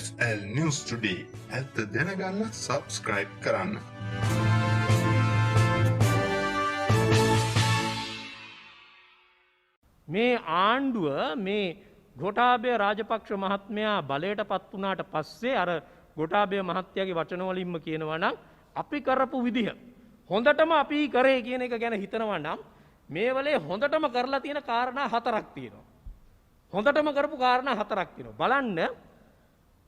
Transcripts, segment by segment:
SL News Today ඇත්ත දැනගන්න subscribe කරන්න. මේ ආණ්ඩුව මේ ගෝඨාභය රාජපක්ෂ මහත්මයා බලයට පත් වුණාට පස්සේ අර ගෝඨාභය මහත්තයාගේ වචන වලින්ම කියනවා නම් අපි කරපු විදිහ හොඳටම අපි කරේ කියන එක ගැන හිතනවා නම් මේ වෙලේ හොඳටම කරලා තියෙන කාරණා හතරක් තියෙනවා. හොඳටම කරපු කාරණා හතරක් තියෙනවා. බලන්න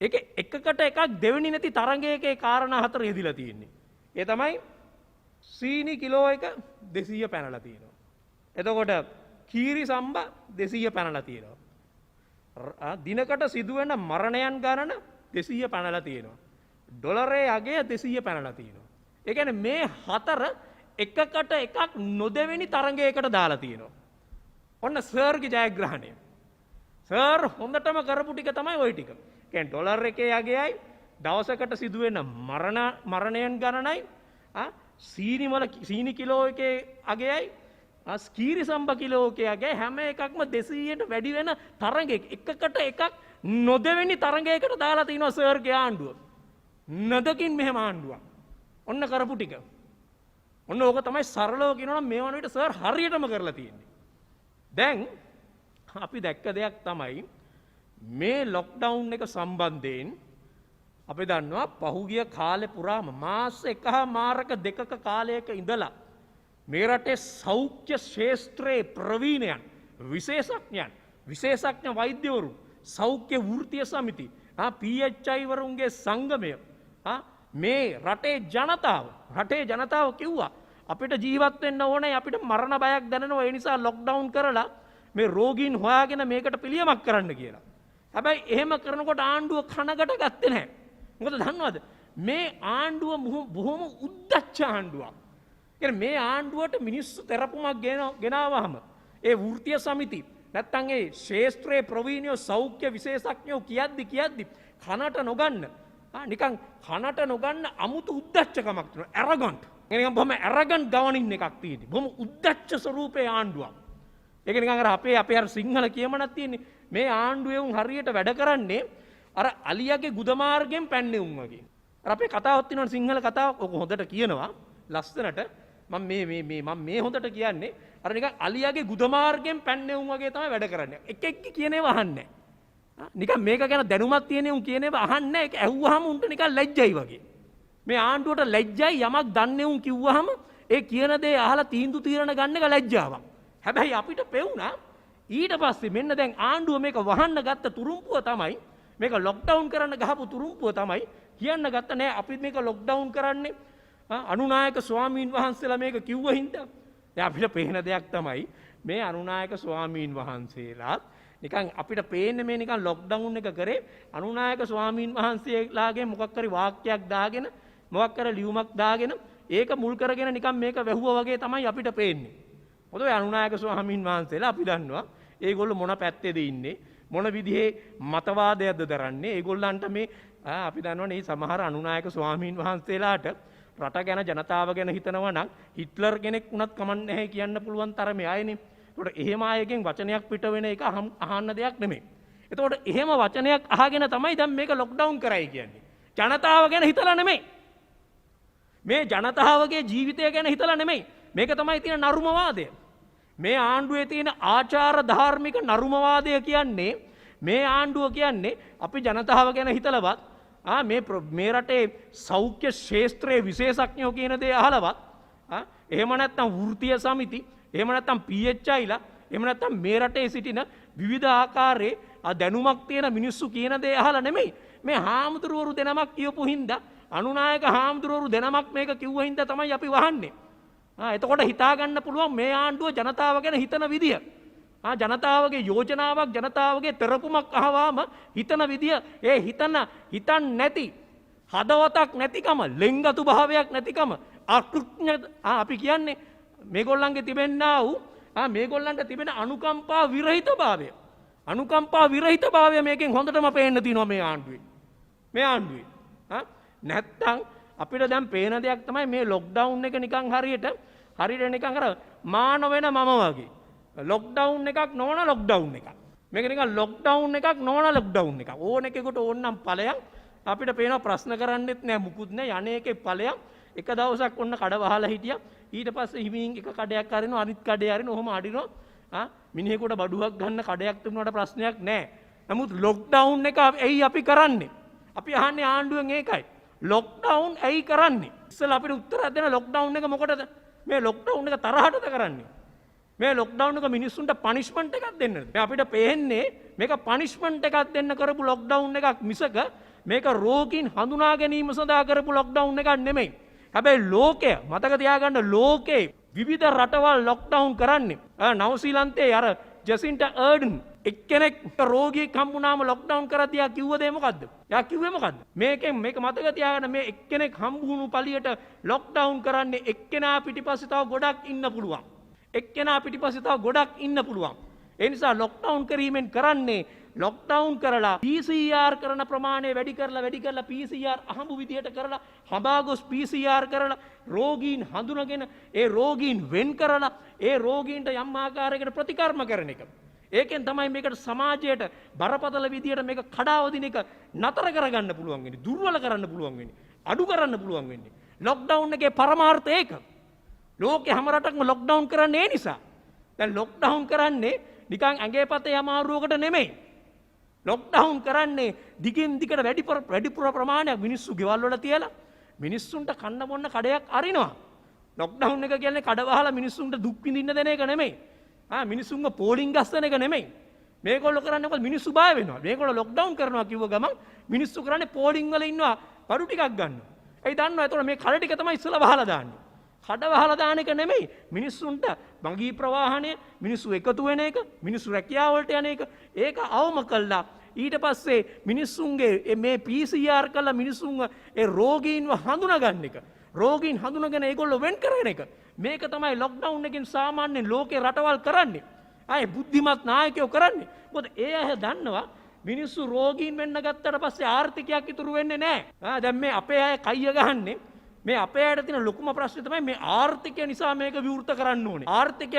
ඒක එකකට එකක් දෙවෙනි නැති තරංගයකේ කාරණා හතර යෙදිලා තියෙන්නේ. ඒ තමයි සීනි කිලෝ එක 200 පැනලා තියෙනවා. එතකොට කීරි සම්බ 200 පැනලා තියෙනවා. දිනකට සිදුවෙන මරණයන් ගණන 200 පැනලා තියෙනවා. ඩොලරේ අගය 200 පැනලා තියෙනවා. ඒ කියන්නේ මේ හතර එකකට එකක් නොදෙවෙනි තරංගයකට දාලා තියෙනවා. ඔන්න සර්ගේ ජයග්‍රහණය. සර් හොඳටම කරපු ටික තමයි ওই ටික. කියන්නේ ඩොලර් එකේ අගයයි දවසකට සිදුවෙන මරණයන් ගණනයි සීනි කිලෝ එකේ අගයයි ස්කීරි සම්බ කිලෝ එකේ අගය හැම එකක්ම 200ට වැඩි වෙන තරඟයක එකකට එකක් නොදෙවෙනි තරඟයකට දාලා තිනවා සර්ගේ ආණ්ඩුව. නදකින් මෙහෙම ආණ්ඩුවක්. ඔන්න කරපු ටික. ඔන්න ඕක තමයි සරලව කියනවා නම් මේ වන විට සර් හරියටම කරලා තියෙන්නේ. දැන් අපි දැක්ක දෙයක් තමයි මේ ලොක්ඩවුන් එක සම්බන්ධයෙන් අපි දන්නවා පහුගිය කාලේ පුරාම මාස එකහමාරක දෙකක කාලයක ඉඳලා මේ රටේ සෞඛ්‍ය ක්ෂේත්‍රයේ ප්‍රවීණයන් විශේෂඥ වෛද්‍යවරු සෞඛ්‍ය වෘත්තීය සමිති PHI වරුන්ගේ සංගමය මේ රටේ ජනතාව කිව්වා අපිට ජීවත් වෙන්න ඕනේ අපිට මරණ බයක් දැනෙනවා ඒ නිසා ලොක්ඩවුන් කරලා මේ රෝගීන් හොයාගෙන මේකට පිළියමක් කරන්න කියලා. හැබැයි එහෙම කරනකොට ආණ්ඩුව කනකට ගත්තේ නැහැ. මොකද දන්නවද? මේ ආණ්ඩුව බොහොම උද්දච්ච ආණ්ඩුවක්. කියන්නේ මේ ආණ්ඩුවට මිනිස්සු තෙරපුමක් ගෙනාවහම ඒ වෘත්තීය සමිති නැත්තම් ඒ ශාස්ත්‍රයේ ප්‍රවීණයෝ සෞඛ්‍ය විශේෂඥයෝ කියද්දි කනට නොගන්න නිකන් කනට නොගන්න අමුතු උද්දච්චකමක් තියෙනවා. ඇරගන්ට්. නිකන් බොහොම ඇරගන්ට් ගවනින් එකක් තියෙන්නේ. බොහොම උද්දච්ච ස්වරූපේ ආණ්ඩුවක්. ඒක නිකන් අර අපේ අර සිංහල කියමනක් තියෙන්නේ මේ ආණ්ඩුවේ උන් හරියට වැඩ කරන්නේ අර අලියාගේ ගුදමාර්ගයෙන් පැන්නේ උන් වගේ. අර අපේ කතාවක් තියෙනවා සිංහල කතාවක්. ඔක හොඳට කියනවා ලස්සනට. මම මේ හොඳට කියන්නේ අර නිකන් අලියාගේ ගුදමාර්ගයෙන් පැන්නේ උන් වගේ තමයි වැඩ කරන්නේ. එක කියනේව අහන්නේ නැහැ. නිකන් මේක ගැන දැනුමක් තියෙන උන් කියනේව අහන්නේ නැහැ. ඒක ඇහුවාම උන්ට නිකන් ලැජ්ජයි වගේ. මේ ආණ්ඩුවට ලැජ්ජයි යමක් දන්නේ උන් කිව්වහම ඒ කියන දේ අහලා තීරණ ගන්න එක ලැජ්ජාවක්. හැබැයි අපිට පෙවුණා ඊට පස්සේ මෙන්න දැන් ආණ්ඩුව මේක වහන්න ගත්ත තුරුම්පුව තමයි මේක ලොක්ඩවුන් කරන්න ගහපු තුරුම්පුව තමයි කියන්න ගත්ත නෑ අපි මේක ලොක්ඩවුන් කරන්නේ අනුනායක ස්වාමීන් වහන්සේලා මේක කිව්ව හින්දා. දැන් අපිට පේන දෙයක් තමයි මේ අනුනායක ස්වාමීන් වහන්සේලාත් නිකන් අපිට පේන්නේ මේ නිකන් ලොක්ඩවුන් එක කරේ අනුනායක ස්වාමීන් වහන්සේලාගේ මොකක් හරි වාක්‍යයක් දාගෙන මොකක් හරි ලියුමක් දාගෙන ඒක මුල් කරගෙන නිකන් මේක වැහුවා වගේ තමයි අපිට පේන්නේ. මොකද ඔය අනුනායක ස්වාමීන් වහන්සේලා අපි දන්නවා ඒගොල්ලෝ මොන පැත්තේද ඉන්නේ මොන විදිහේ මතවාදයක්ද දරන්නේ ඒගොල්ලන්ට මේ අපි දන්නවනේ මේ සමහර අනුනායක ස්වාමීන් වහන්සේලාට රට ගැන ජනතාව ගැන හිතනවා නම් හිට්ලර් කෙනෙක් වුණත් කමක් නැහැ කියන්න පුළුවන් තරමේ අයනේ. ඒකට එහෙම අයගෙන් වචනයක් පිට වෙන එක අහන්න දෙයක් නෙමෙයි. ඒතකොට එහෙම වචනයක් අහගෙන තමයි දැන් මේක ලොක්ඩවුන් කරයි කියන්නේ. ජනතාව ගැන හිතලා නෙමෙයි. මේ ජනතාවගේ ජීවිතය ගැන හිතලා නෙමෙයි. මේක තමයි තියෙන නරුමවාදය. මේ ආණ්ඩුවේ තියෙන ආචාර ධාර්මික නරුමවාදය කියන්නේ මේ ආණ්ඩුව කියන්නේ අපි ජනතාව ගැන හිතලවත් මේ රටේ සෞඛ්‍ය ක්ෂේත්‍රයේ විශේෂඥයෝ කියන දේ අහලවත් එහෙම නැත්නම් වෘත්තීය සමිති එහෙම නැත්නම් PHIලා එහෙම නැත්නම් මේ රටේ සිටින විවිධ ආකාරයේ දැනුමක් තියෙන මිනිස්සු කියන දේ අහලා නෙමෙයි මේ හාමුදුරුවරු දෙනමක් කියපු හින්දා අනුනායක හාමුදුරුවරු දෙනමක් මේක කිව්ව හින්දා තමයි අපි වහන්නේ. එතකොට හිතා ගන්න පුළුවන් මේ ආණ්ඩුව ජනතාව ගැන හිතන විදිය. ජනතාවගේ යෝජනාවක් ජනතාවගේ තෙරපුමක් අහවාම හිතන විදිය ඒ හිතන් නැති හදවතක් නැතිකම ලෙන්ගතු භාවයක් නැතිකම අකෘත්‍ය අපි කියන්නේ මේගොල්ලන්ගේ තිබෙන්නා වූ මේගොල්ලන්ට තිබෙන අනුකම්පා විරහිත භාවය මේකෙන් හොඳටම පේන්න තියෙනවා මේ ආණ්ඩුවේ. නැත්තම් අපිට දැන් පේන දෙයක් තමයි මේ ලොක්ඩවුන් එක නිකන් හරියට නිකන් අර මාන වෙන මම වගේ. ලොක්ඩවුන් එකක් නොවන ලොක්ඩවුන් එකක්. මේක නිකන් ලොක්ඩවුන් එකක් නොවන ලොක්ඩවුන් එකක්. ඕන එකෙකුට ඕනනම් ඵලයක් අපිට පේනවා ප්‍රශ්න කරන්නෙත් නෑ මුකුත් නෑ යන්නේ එකේ ඵලයක්. එක දවසක් ඔන්න කඩ වහලා හිටියා. ඊට පස්සේ හිමින් එක කඩයක් අරිනවා අනිත් කඩේ අරිනවා ඔහොම අරිනවා. මිනිහෙකුට බඩුවක් ගන්න කඩයක් තිබුණාට ප්‍රශ්නයක් නෑ. නමුත් ලොක්ඩවුන් එක ඇයි අපි කරන්නේ? අපි අහන්නේ ආණ්ඩුවෙන් ඒකයි. ලොක්ඩවුන් ඇයි කරන්නේ? ඉස්සෙල්ලා අපිට උත්තරයක් දෙන්න ලොක්ඩවුන් එක මොකටද? මේ ලොක්ඩවුන් එක තරහටද කරන්නේ? මේ ලොක්ඩවුන් එක මිනිස්සුන්ට පනිෂ්මන්ට් එකක් දෙන්නද? මේ අපිට පේන්නේ මේක පනිෂ්මන්ට් එකක් දෙන්න කරපු ලොක්ඩවුන් එකක් මිසක මේක රෝගීන් හඳුනා ගැනීම සඳහා කරපු ලොක්ඩවුන් එකක් නෙමෙයි. හැබැයි ලෝකය මතක තියාගන්න ලෝකේ විවිධ රටවල් ලොක්ඩවුන් කරන්නේ. නවසීලන්තයේ අර ජෙසින්ටා අර්ඩන් එක්කෙනෙක් රෝගියෙක් හම්බුනාම ලොක්ඩවුන් කරද්දී යා කිව්ව දේ මොකද්ද? යා කිව්වේ මොකද්ද? මේක මතක තියාගන්න මේ එක්කෙනෙක් හම්බුණු පළියට ලොක්ඩවුන් කරන්නේ එක්කෙනා පිටිපස්සේ තව ගොඩක් ඉන්න පුළුවන්. එක්කෙනා පිටිපස්සේ තව ගොඩක් ඉන්න පුළුවන්. ඒ නිසා ලොක්ඩවුන් කිරීමෙන් කරන්නේ ලොක්ඩවුන් කරලා PCR කරන ප්‍රමාණය වැඩි කරලා PCR අහඹු විදියට කරලා හඹා ගොස් PCR කරලා රෝගීන් හඳුනගෙන ඒ රෝගීන් වෙන් කරලා ඒ රෝගීන්ට යම් ආකාරයකට ප්‍රතිකර්ම කරන එක. ඒකෙන් තමයි මේකට සමාජයට බරපතල විදියට මේක කඩාවදින එක නතර කරගන්න පුළුවන් වෙන්නේ. දුර්වල කරන්න පුළුවන් වෙන්නේ. අඩු කරන්න පුළුවන් වෙන්නේ. ලොක්ඩවුන් එකේ පරමාර්ථය ඒක. ලෝකේ හැම රටක්ම ලොක්ඩවුන් කරන්නේ ඒ නිසා. දැන් ලොක්ඩවුන් කරන්නේ නිකන් ඇඟේ පතේ අමාරුවකට නෙමෙයි. ලොක්ඩවුන් කරන්නේ දිගින් දිගට වැඩිපුර ප්‍රමාණයක් මිනිස්සු ගෙවල් වල තියලා මිනිස්සුන්ට කන්න බොන්න කඩයක් අරිනවා. ලොක්ඩවුන් එක කියන්නේ කඩ වහලා මිනිස්සුන්ට දුක් විඳින්න දෙන එක නෙමෙයි. මිනිස්සුන්ව පෝලිං ගස්සන එක නෙමෙයි. මේගොල්ලෝ කරන්නේ මොකද මිනිස්සු බය වෙනවා. මේගොල්ලෝ ලොක්ඩවුන් කරනවා කිව්ව ගමන් මිනිස්සු කරන්නේ පෝලිං වල ඉන්නවා බඩු ටිකක් ගන්නවා. ඒ දන්නවා එතකොට මේ කඩ ටික තමයි ඉස්සලා වහලා දාන්නේ. කඩ වහලා දාන එක නෙමෙයි මිනිස්සුන්ට මගී ප්‍රවාහනය මිනිස්සු එකතු වෙන එක මිනිස්සු රැකියාව වලට යන එක ඒක අවම කළා ඊට පස්සේ මිනිස්සුන්ගේ මේ PCR කළා මිනිස්සුන්ව ඒ රෝගීන්ව හඳුනා ගන්න එක රෝගීන් හඳුනාගෙන ඒගොල්ලෝ වෙන් කරන එක මේක තමයි ලොක්ඩවුන් එකෙන් සාමාන්‍යයෙන් ලෝකේ රටවල් කරන්නේ ආයේ බුද්ධිමත් නායකයෝ කරන්නේ මොකද ඒ අය දන්නවා මිනිස්සු රෝගීන් වෙන්න ගත්තට පස්සේ ආර්ථිකයක් ඉතුරු වෙන්නේ නැහැ දැන් මේ අපේ අය කයිය ගහන්නේ මේ අපේ අයට තියෙන ලොකුම ප්‍රශ්නේ තමයි මේ ආර්ථිකය නිසා මේක විවෘත කරන්න ඕනේ. ආර්ථිකය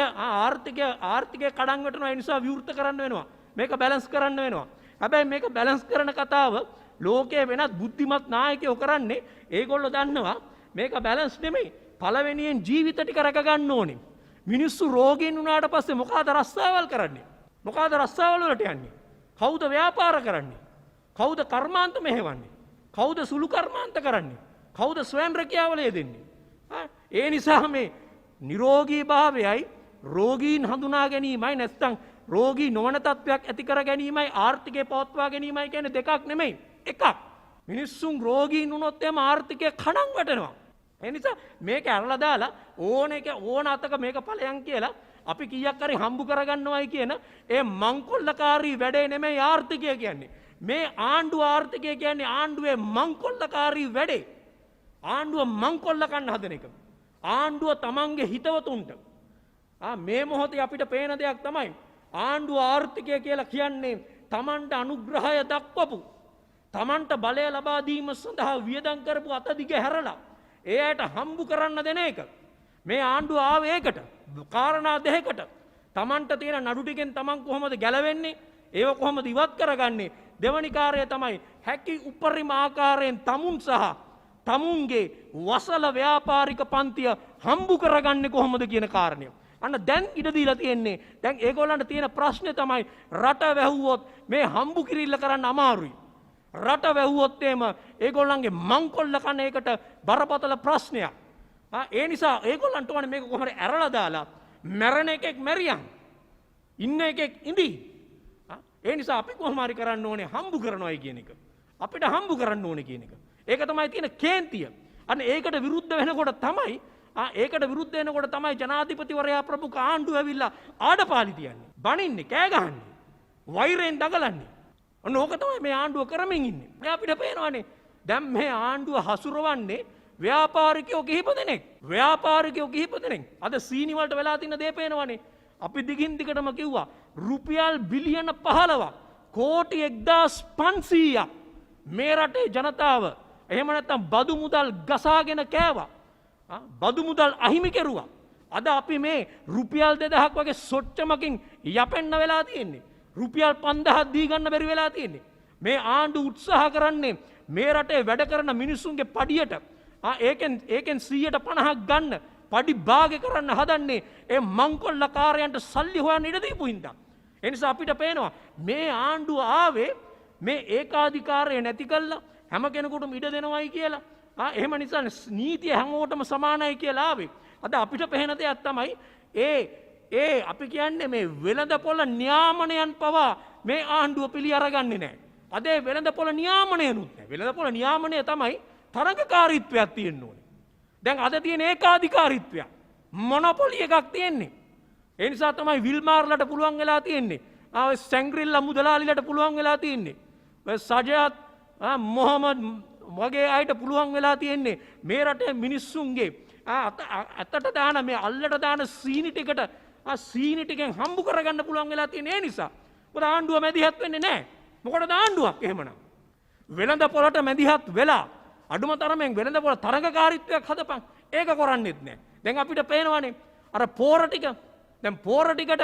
කඩන් වැටෙනවා ඒ නිසා විවෘත කරන්න වෙනවා. මේක බැලන්ස් කරන්න වෙනවා. හැබැයි මේක බැලන්ස් කරන කතාව ලෝකයේ වෙනත් බුද්ධිමත් නායකයෝ කරන්නේ ඒගොල්ලෝ දන්නවා මේක බැලන්ස් නෙමෙයි. පළවෙනියෙන් ජීවිත ටික රැක ගන්න ඕනේ. මිනිස්සු රෝගීන් වුණාට පස්සේ මොකද රස්සාවල් කරන්නේ? මොකද රස්සාවල් වලට යන්නේ? කවුද ව්‍යාපාර කරන්නේ? කවුද කර්මාන්ත මෙහෙවන්නේ? කවුද සුළු කර්මාන්ත කරන්නේ? කවුද ස්වයං රැකියාවල යෙදෙන්නේ? ඒ නිසා මේ නිරෝගී භාවයයි රෝගීන් හඳුනා ගැනීමයි නැත්නම් රෝගී නොවන තත්වයක් ඇති කර ගැනීමයි ආර්ථිකය පවත්වා ගැනීමයි කියන්නේ දෙකක් නෙමෙයි. එකක්. මිනිස්සුන් රෝගීන් වුණොත් එම ආර්ථිකය කණන් වැටෙනවා. ඒ නිසා මේක අරලා දාලා ඕන අතක මේක ඵලයන් කියලා අපි කීයක් හරි හම්බු කරගන්නවයි කියන ඒ මංකොල්ලකාරී වැඩේ නෙමෙයි ආර්ථිකය කියන්නේ. මේ ආණ්ඩුව ආර්ථිකය කියන්නේ ආණ්ඩුවේ මංකොල්ලකාරී වැඩේ. ආණ්ඩුව මංකොල්ල කන්න හදන එක. ආණ්ඩුව තමන්ගේ හිතවතුන්ට මේ මොහොතේ අපිට පේන දෙයක් තමයි ආණ්ඩුව ආර්ථිකය කියලා කියන්නේ තමන්ට අනුග්‍රහය දක්වපු තමන්ට බලය ලබා දීම සඳහා වියදම් කරපු අත දිග හැරලා එයාට හම්බු කරන්න දෙන එක. මේ ආණ්ඩුව ආවේ ඒකට. කාරණා දෙකකට. තමන්ට තියෙන නඩු ටිකෙන් තමන් කොහොමද ගැලවෙන්නේ? ඒව කොහොමද ඉවත් කරගන්නේ? දෙවනි කාර්යය තමයි හැකි උපරිම ආකාරයෙන් තමුන් සහ තමුන්ගේ වසල ව්‍යාපාරික පන්තිය හම්බු කරගන්නේ කොහොමද කියන කාරණය. අන්න දැන් ඉඩ දීලා තියෙන්නේ. දැන් ඒගොල්ලන්ට තියෙන ප්‍රශ්නේ තමයි රට වැහුවොත් මේ හම්බු කිරිල්ල කරන්න අමාරුයි. රට වැහුවොත් එම ඒගොල්ලන්ගේ මංකොල්ල කන එකට බරපතල ප්‍රශ්නයක්. ඒ නිසා ඒගොල්ලන්ට ඕනේ මේක කොහොමද ඇරලා දාලා මැරෙන එකෙක් මැරියන්. ඉන්න එකෙක් ඉඳි. ඒ නිසා අපි කොහොම හරි කරන්න ඕනේ හම්බු කරනවායි කියන එක. අපිට හම්බු කරන්න ඕනේ කියන එක. ඒක තමයි තියෙන කේන්තිය. අන්න ඒකට විරුද්ධ වෙනකොට තමයි ජනාධිපතිවරයා ප්‍රමුඛ ආණ්ඩුව ඇවිල්ලා ආඩපාලි තියන්නේ. බනින්නේ, කෑ ගහන්නේ. වෛරයෙන් දඟලන්නේ. අන්න ඕක තමයි මේ ආණ්ඩුව කරමින් ඉන්නේ. මේ අපිට පේනවානේ. දැන් මේ ආණ්ඩුව හසුරවන්නේ ව්‍යාපාරිකයෝ කිහිප දෙනෙක්. අද සීනි වලට වෙලා තියෙන දේ පේනවානේ. අපි දිගින් දිගටම කිව්වා රුපියල් බිලියන 15ක් කෝටි 1500ක් මේ රටේ ජනතාව එහෙම නැත්නම් බදු මුදල් ගසාගෙන කෑවා. බදු මුදල් අහිමි කෙරුවා. අද අපි මේ රුපියල් 2000ක් වගේ සොච්චමකින් යපෙන්න වෙලා තියෙන්නේ. රුපියල් 5000ක් දී ගන්න බැරි වෙලා තියෙන්නේ. මේ ආණ්ඩු උත්සාහ කරන්නේ මේ රටේ වැඩ කරන මිනිස්සුන්ගේ පඩියට ඒකෙන් 150ක් ගන්න පඩි භාගය කරන්න හදන්නේ ඒ මංකොල්ලකාරයන්ට සල්ලි හොයන්න ඉඩ දීපු හින්දා. ඒ නිසා අපිට පේනවා මේ ආණ්ඩුව ආවේ මේ ඒකාධිකාරය නැති කළා හැම කෙනෙකුටම ඉඩ දෙනවයි කියලා. එහෙම නිසා නීතිය හැමෝටම සමානයි කියලා ආවේ. අද අපිට පේන දෙයක් තමයි අපි කියන්නේ මේ වෙළඳපොළ නියාමනයන් පවා මේ ආණ්ඩුව පිළි අරගන්නේ නැහැ. අද වෙළඳපොළ නියාමනයනුත් නැහැ. වෙළඳපොළ නියාමනය තමයි තරඟකාරීත්වයක් තියෙන්න ඕනේ. දැන් අද තියෙන ඒකාධිකාරීත්වයක් මොනොපොලි එකක් තියෙන්නේ. ඒ නිසා තමයි විල්මාර්ලට පුළුවන් වෙලා තියෙන්නේ. සැංග්‍රිල්ලා මුදලාලිලට පුළුවන් වෙලා තියෙන්නේ. සජාත් මොහමඩ් වගේ අයට පුළුවන් වෙලා තියෙන්නේ මේ රටේ මිනිස්සුන්ගේ අතට දාන මේ අල්ලට දාන සීනි ටිකෙන් හම්බ කරගන්න පුළුවන් වෙලා තියෙන ඒ නිසා. මොකද ආණ්ඩුව මැදිහත් වෙන්නේ නැහැ. මොකටද ආණ්ඩුවක් එහෙමනම්? වෙළඳපොළට මැදිහත් වෙලා අඩුම තරමෙන් වෙළඳපොළ තරඟකාරීත්වයක් හදපන්. ඒක කරන්නේත් නැහැ. දැන් අපිට පේනවනේ අර පෝර ටික. දැන් පෝර ටිකට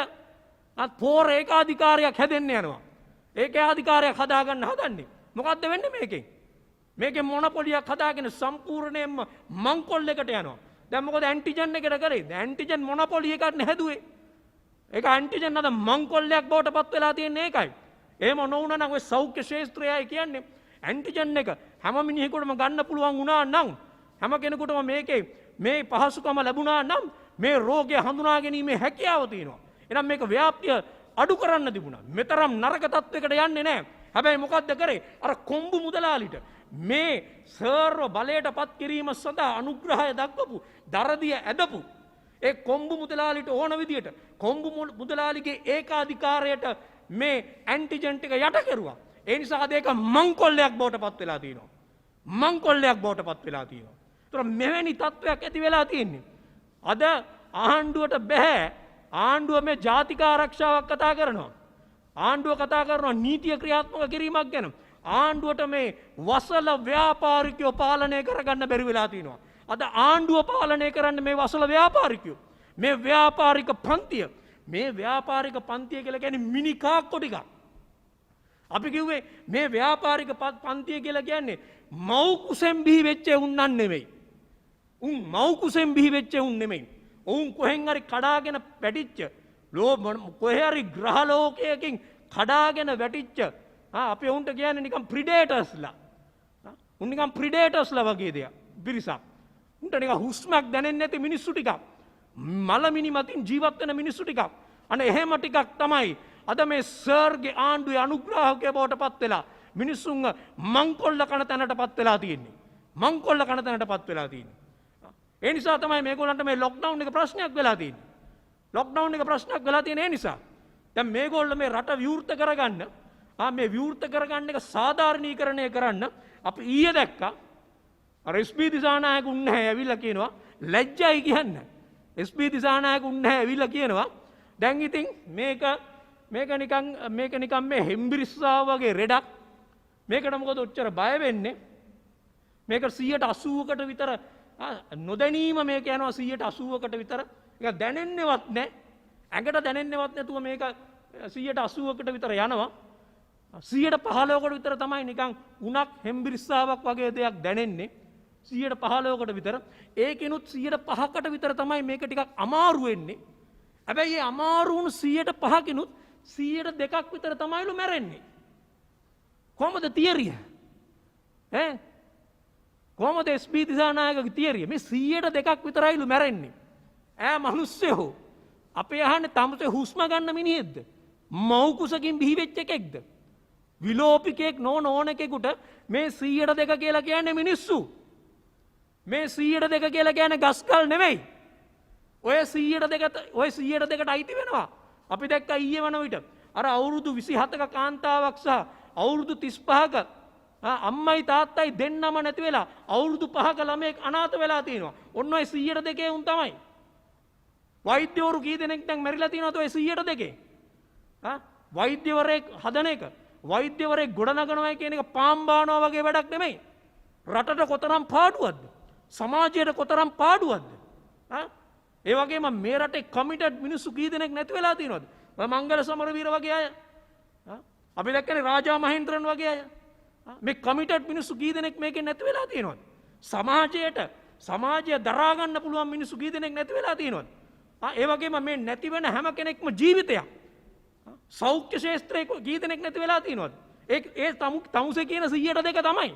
පෝර ඒකාධිකාරයක් හැදෙන්න යනවා. ඒකාධිකාරයක් හදාගන්න හදන්නේ. මොකද්ද වෙන්නේ මේකෙන්? මේකෙන් මොනොපොලියක් හදාගෙන සම්පූර්ණයෙන්ම මංකොල්ලයකට යනවා. දැන් මොකද ඇන්ටිජන් එකට කරේ? දැන් ඇන්ටිජන් මොනොපොලි එකක් නෙහැදුවේ. ඒක ඇන්ටිජන් අද මංකොල්ලයක් බවට පත් වෙලා තියෙන්නේ ඒකයි. එහෙම නොවුනා නම් ඔය සෞඛ්‍ය ශාස්ත්‍රයයි කියන්නේ ඇන්ටිජන් එක හැම මිනිහෙකුටම ගන්න පුළුවන් වුණා නම් හැම කෙනෙකුටම මේ පහසුකම ලැබුණා නම් මේ රෝගය හඳුනා ගැනීමේ හැකියාව තියෙනවා. එහෙනම් මේක ව්‍යාප්තිය අඩු කරන්න තිබුණා. මෙතරම් නරක තත්වයකට යන්නේ නැහැ. හැබැයි මොකද්ද කරේ? අර කොම්බු මුදලාලිට මේ සර්ව බලයට පත් කිරීම සඳහා අනුග්‍රහය දක්වපු දරදිය ඇදපු ඒ කොම්බු මුදලාලිට ඕන විදියට කොම්බු මුදලාලිගේ ඒකාධිකාරයට මේ ඇන්ටිජන් ටික යට කෙරුවා. ඒ නිසා අද ඒක මංකොල්ලයක් බවට පත් වෙලා තියෙනවා. මංකොල්ලයක් බවට පත් වෙලා තියෙනවා. ඒතර මෙවැනි තත්වයක් ඇති වෙලා තියෙන්නේ. අද ආණ්ඩුවට බෑ. ආණ්ඩුව මේ ජාතික ආරක්ෂාවක් කතා කරනවා. ආණ්ඩුව කතා කරනවා නීතිය ක්‍රියාත්මක කිරීමක් ගැන. ආණ්ඩුවට මේ වසල ව්‍යාපාරිකයෝ පාලනය කරගන්න බැරි වෙලා තියෙනවා. අද ආණ්ඩුව පාලනය කරන්න මේ වසල ව්‍යාපාරිකයෝ. මේ ව්‍යාපාරික පන්තිය. මේ ව්‍යාපාරික පන්තිය කියලා කියන්නේ මිනි කාක්කෝ ටිකක්. අපි කිව්වේ මේ ව්‍යාපාරික පන්තිය කියලා කියන්නේ මව් කුසෙන් බිහි වෙච්ච උන්නන් නෙමෙයි. උන් මව් කුසෙන් බිහි වෙච්ච උන් නෙමෙයි. උන් කොහෙන් හරි කඩාගෙන වැටිච්ච කොහේ හරි ග්‍රහ ලෝකයකින් කඩාගෙන වැටිච්ච අපි උන්ට කියන්නේ නිකන් ප්‍රිඩේටර්ස්ලා. උන් නිකන් ප්‍රිඩේටර්ස්ලා වගේ දෙයක්. පිරිසක්. උන්ට නිකන් හුස්මක් දැනෙන්නේ නැති මිනිස්සු ටිකක්. මලමිනි මතින් ජීවත් වෙන මිනිස්සු ටිකක්. අනේ එහෙම ටිකක් තමයි අද මේ සර්ගේ ආණ්ඩුවේ අනුග්‍රාහකය බවට පත් වෙලා මිනිස්සුන් මංකොල්ල කන තැනට පත් වෙලා තියෙන්නේ. මංකොල්ල කන තැනට පත් වෙලා තියෙන්නේ. ඒ නිසා තමයි මේගොල්ලන්ට මේ ලොක්ඩවුන් එක ප්‍රශ්නයක් වෙලා තියෙන්නේ. ලොක්ඩවුන් එක ප්‍රශ්නයක් වෙලා තියෙන ඒ නිසා. දැන් මේගොල්ලෝ මේ රට විවෘත කරගන්න මේ විවෘත කරගන්න එක සාධාරණීකරණය කරන්න අපි ඊයේ දැක්කා අර එස්.පී. දිසානායක උන්නේ ඇවිල්ලා කියනවා ලැජ්ජයි කියන්න. එස්.පී. දිසානායක උන්නේ ඇවිල්ලා කියනවා දැන් ඉතින් මේක නිකන් මේ හෙම්බිරිස්සාව වගේ රෙඩක්. මේකට මොකද ඔච්චර බය වෙන්නේ? මේක 180කට විතර නොදැනීම මේක යනවා 180කට විතර. ඒක දැනෙන්නේවත් නැහැ. ඇඟට දැනෙන්නේවත් නැතුව මේක 180කට විතර යනවා. 115කට විතර තමයි නිකන් උණක් හෙම්බිරිස්සාවක් වගේ දෙයක් දැනෙන්නේ. 115කට විතර. ඒකිනුත් 105කට විතර තමයි මේක ටිකක් අමාරු වෙන්නේ. හැබැයි මේ අමාරු වුණු 105කිනුත් 102ක් විතර තමයිලු මැරෙන්නේ. කොහොමද තියරිය? කොහොමද එස්.පී. දිසානායකගේ තියරිය? මේ 102ක් විතරයිලු මැරෙන්නේ. මිනිස්සයෝ අපේ අහන්නේ තමසේ හුස්ම ගන්න මිනිහෙක්ද? මව් කුසකින් බිහි වෙච්ච එකෙක්ද? විලෝපිකයෙක් ඕන එකෙකුට මේ 102 කියලා කියන්නේ මිනිස්සු. මේ 102 කියලා කියන්නේ ගස්කල් නෙවෙයි. ඔය 102ට අයිති වෙනවා. අපි දැක්කා ඊයේ වන විට අර අවුරුදු 27ක කාන්තාවක් සහ අවුරුදු 35ක අම්මයි තාත්තයි දෙන්නම නැති වෙලා අවුරුදු 5ක ළමයෙක් අනාථ වෙලා තියෙනවා. ඔන්න ඔය 102 උන් තමයි. වෛද්‍යවරු කී දෙනෙක් දැන් මැරිලා තියෙනවද ඔය 102? වෛද්‍යවරයෙක් හදන එක, වෛද්‍යවරයෙක් ගොඩනගනවා කියන එක පාම්බානවා වගේ වැඩක් නෙමෙයි. රටට කොතරම් පාඩුවක්ද? සමාජයට කොතරම් පාඩුවක්ද? ඒ වගේම මේ රටේ කමිටඩ් මිනිස්සු කී දෙනෙක් නැති වෙලා තියෙනවද? මංගල සමරවීර වගේ අය අපි දැක්කනේ රාජා මහේන්ද්‍රන් වගේ අය. මේ කමිටඩ් මිනිස්සු කී දෙනෙක් මේකෙන් නැති වෙලා තියෙනවද? සමාජය දරා ගන්න පුළුවන් මිනිස්සු කී දෙනෙක් නැති වෙලා තියෙනවද? ඒ වගේම මේ නැති වෙන හැම කෙනෙක්ම ජීවිතයක්. සෞඛ්‍ය ශාස්ත්‍රයේ කී දෙනෙක් නැති වෙලා තියෙනවද? ඒ තමුසේ කියන 100% තමයි.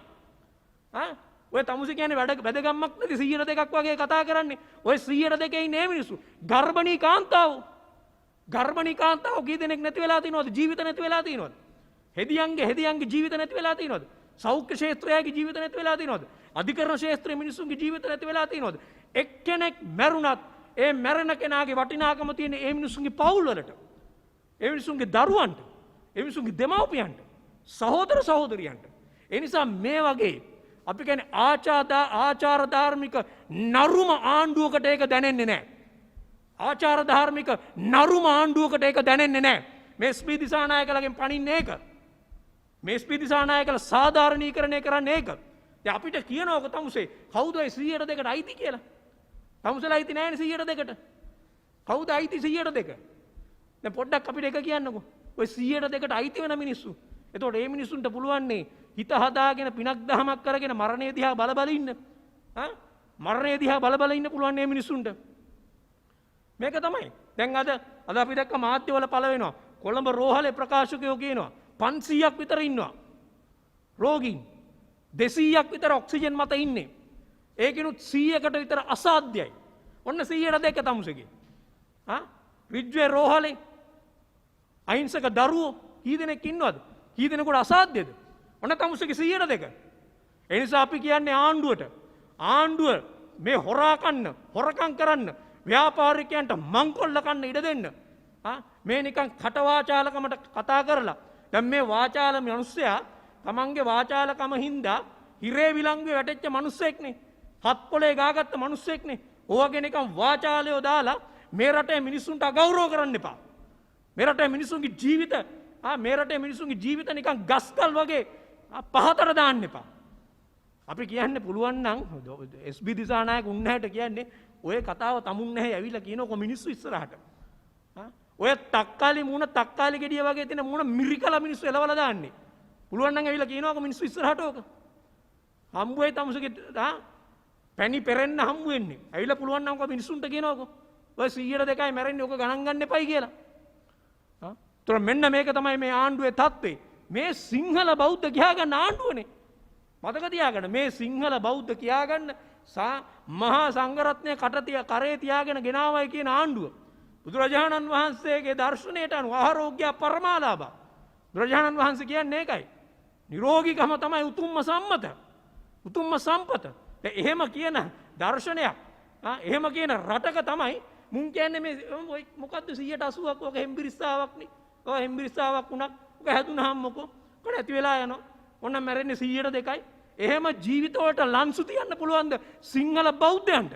ඔය තමුසේ කියන්නේ වැදගම්මක් නැති 102ක් වගේ කතා කරන්නේ. ඔය 102 ඉන්නේ මිනිස්සු. ගර්භණී කාන්තාව කී දෙනෙක් නැති වෙලා තියෙනවද? ජීවිත නැති වෙලා තියෙනවද? හෙදියන්ගේ ජීවිත නැති වෙලා තියෙනවද? සෞඛ්‍ය ශාස්ත්‍රයේ ජීවිත නැති වෙලා තියෙනවද? අධිකරණ ශාස්ත්‍රයේ මිනිස්සුන්ගේ ජීවිත නැති වෙලා තියෙනවද? එක්කෙනෙක් මැරුණත් ඒ මැරෙන කෙනාගේ වටිනාකම තියෙන ඒ මිනිස්සුන්ගේ පවුල් වලට, ඒ මිනිස්සුන්ගේ දරුවන්ට, ඒ මිනිස්සුන්ගේ දෙමව්පියන්ට, සහෝදර සහෝදරියන්ට. ඒ නිසා මේ වගේ අපි කියන්නේ ආචාර ධාර්මික නරුම ආණ්ඩුවකට ඒක දැනෙන්නේ නැහැ. ආචාර ධාර්මික නරුම ආණ්ඩුවකට ඒක දැනෙන්නේ නැහැ. මේ ස්පී දිසානායකලගෙන් පණින්නේ ඒක. මේ ස්පී දිසානායකල සාධාරණීකරණය කරන්නේ ඒක. දැන් අපිට කියනවක තමුසේ කවුද ඒ 102කට අයිති කියලා? තමුසලා අයිති නැහැ නේ 102කට. කවුද අයිති 102? දැන් පොඩ්ඩක් අපිට එක කියන්නකෝ. ඔය 102කට අයිති වෙන මිනිස්සු. එතකොට මේ මිනිස්සුන්ට පුළුවන් නේ හිත හදාගෙන පිනක් දහමක් කරගෙන මරණය දිහා බල ඉන්න. මරණය දිහා බල ඉන්න පුළුවන් මේ මිනිස්සුන්ට. මේක තමයි. දැන් අද අපි දැක්ක මාධ්‍යවල පළ වෙනවා. කොළඹ රෝහලේ ප්‍රකාශකයෝ කියනවා 500ක් විතර ඉන්නවා. රෝගීන් 200ක් විතර ඔක්සිජන් මත ඉන්නේ. ඒකිනුත් 100කට විතර අසාධ්‍යයි. ඔන්න 102 තමුසේගේ. රිජ්වේ රෝහලේ අහිංසක දරුවෝ කී දෙනෙක් ඉන්නවද? කී දෙනෙකුට අසාධ්‍යද? ඔන්න තමුසේගේ 102. ඒ නිසා අපි කියන්නේ ආණ්ඩුව මේ හොරකම් කරන්න ව්‍යාපාරිකයන්ට මංකොල්ල කන්න ඉඩ දෙන්න. මේ නිකන් කටවාචාලකමට කතා කරලා දැන් මේ වාචාල මිනිස්සයා තමන්ගේ වාචාලකම හින්දා හිරේ විලංගුවේ වැටෙච්ච මිනිස්සෙක්නේ. හත් පොලේ ගාගත්ත මිනිස්සෙක්නේ. ඕවගේ නිකන් වාචාලයෝ දාලා මේ රටේ මිනිස්සුන්ට අගෞරව කරන්න එපා. මේ රටේ මිනිස්සුන්ගේ ජීවිත නිකන් ගස්කල් වගේ පහතට දාන්න එපා. අපි කියන්න පුළුවන් නම් SB දිසානායක උන්නහැට කියන්නේ ඔය කතාව තමුන් නැහැ ඇවිල්ලා කියනකො මිනිස්සු ඉස්සරහට. ඔය තක්කාලි ගෙඩිය වගේ තියෙන මූණ මිරිකලා මිනිස්සු එලවලා දාන්නේ. පුළුවන් නම් ඇවිල්ලා කියනකො මිනිස්සු ඉස්සරහට ඕක. හම්බුවේ තමුසගේ පැණි පෙරෙන්න හම්බු වෙන්නේ. ඇවිල්ලා පුළුවන් නම් ඔක මිනිස්සුන්ට කියනකො ඔය 102යි මැරෙන්නේ ඔක ගණන් ගන්න එපයි කියලා. ඒතර මෙන්න මේක තමයි මේ ආණ්ඩුවේ තත්ත්වේ. මේ සිංහල බෞද්ධ කියාගන්න ආණ්ඩුවනේ. මතක තියාගන්න මේ සිංහල බෞද්ධ කියාගන්න මහා සංඝරත්නය කරේ තියාගෙන ගෙනාවයි කියන ආණ්ඩුව. බුදුරජාණන් වහන්සේගේ දර්ශනයට අනුව ආරෝග්‍ය පරමාලාභ. බුදුරජාණන් වහන්සේ කියන්නේ ඒකයි. නිරෝගීකම තමයි උතුම්ම සම්පත. එහෙම කියන දර්ශනයක්. එහෙම කියන රටක තමයි මුන් කියන්නේ මේ මොකද්ද 180ක් ඔක හෙම්බිරිස්සාවක්නේ. ඔය හෙම්බිරිස්සාවක් උනක් ඔක හැදුනහම මොකෝ? ඔක නැති වෙලා යනවා. ඔන්න මැරෙන්නේ 102යි. එහෙම ජීවිතවලට ලන්සු තියන්න පුළුවන්ද සිංහල බෞද්ධයන්ට?